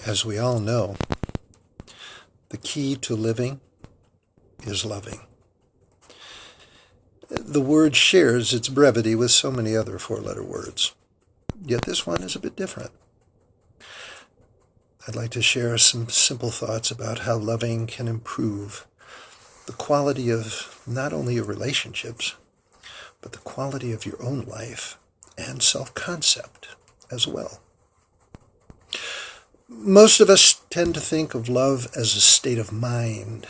As we all know, the key to living is loving. The word shares its brevity with so many other four-letter words, yet this one is a bit different. I'd like to share some simple thoughts about how loving can improve the quality of not only your relationships, but the quality of your own life and self-concept as well. Most of us tend to think of love as a state of mind,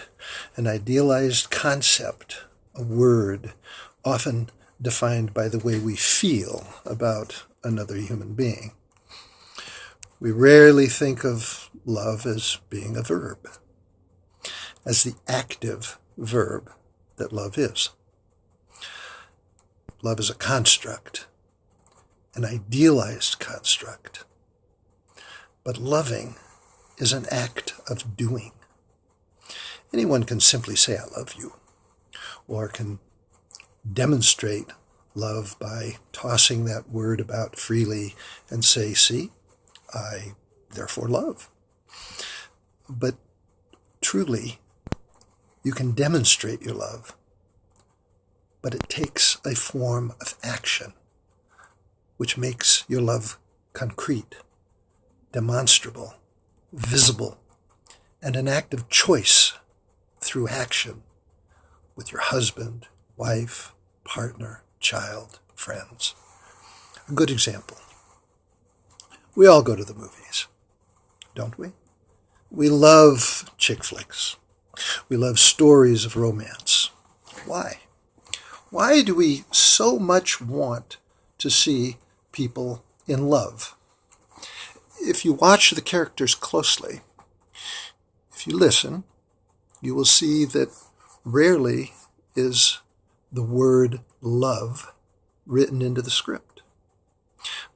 an idealized concept, a word, often defined by the way we feel about another human being. We rarely think of love as being a verb, as the active verb that love is. Love is a construct, an idealized construct. But loving is an act of doing. Anyone can simply say, "I love you," or can demonstrate love by tossing that word about freely and say, "See, I therefore love." But truly, you can demonstrate your love, but it takes a form of action, which makes your love concrete, demonstrable, visible, and an act of choice through action with your husband, wife, partner, child, friends. A good example. We all go to the movies, don't we? We love chick flicks. We love stories of romance. Why? Why do we so much want to see people in love? If you watch the characters closely, if you listen, you will see that rarely is the word love written into the script.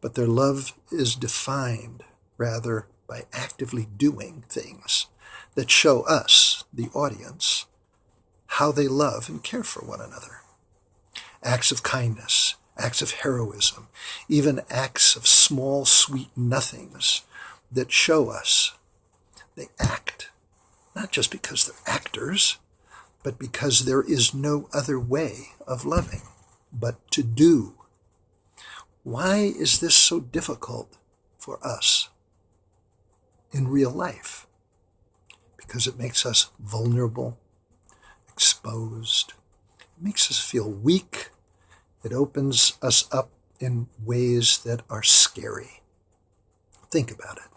But their love is defined rather by actively doing things that show us, the audience, how they love and care for one another. Acts of kindness, acts of heroism, even acts of small, sweet nothings that show us they act, not just because they're actors, but because there is no other way of loving but to do. Why is this so difficult for us in real life? Because it makes us vulnerable, exposed. It makes us feel weak. It opens us up in ways that are scary. Think about it.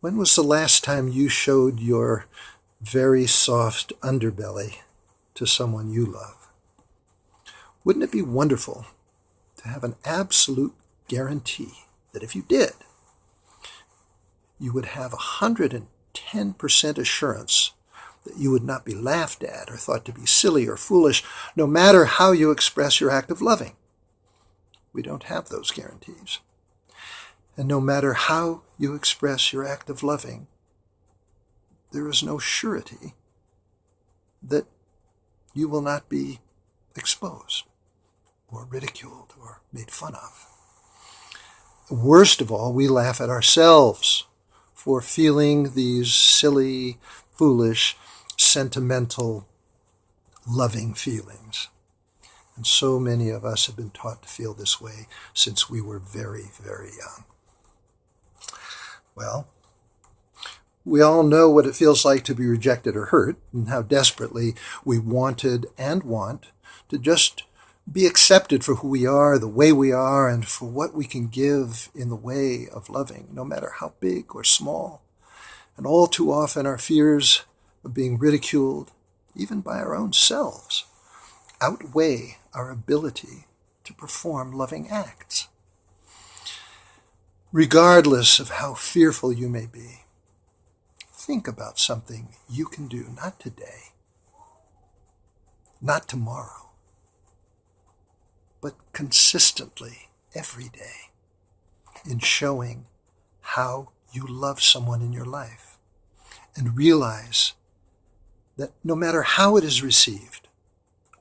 When was the last time you showed your very soft underbelly to someone you love? Wouldn't it be wonderful to have an absolute guarantee that if you did, you would have 110% assurance that you would not be laughed at or thought to be silly or foolish, no matter how you express your act of loving? We don't have those guarantees. And no matter how you express your act of loving, there is no surety that you will not be exposed or ridiculed or made fun of. Worst of all, we laugh at ourselves for feeling these silly, foolish, sentimental, loving feelings. And so many of us have been taught to feel this way since we were very, very young. Well, we all know what it feels like to be rejected or hurt, and how desperately we wanted and want to just be accepted for who we are, the way we are, and for what we can give in the way of loving, no matter how big or small. And all too often our fears of being ridiculed, even by our own selves, outweigh our ability to perform loving acts. Regardless of how fearful you may be, think about something you can do, not today, not tomorrow, but consistently every day, in showing how you love someone in your life. And realize that no matter how it is received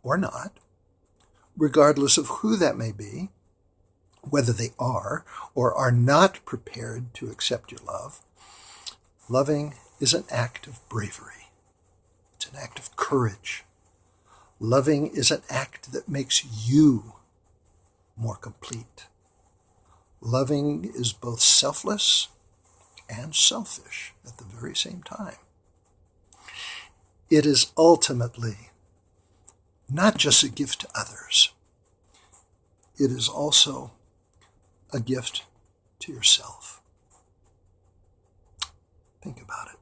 or not, regardless of who that may be, whether they are or are not prepared to accept your love, Loving is an act of bravery. It's an act of courage. Loving is an act that makes you more complete. Loving is both selfless and selfish at the very same time. It is ultimately not just a gift to others. It is also a gift to yourself. Think about it.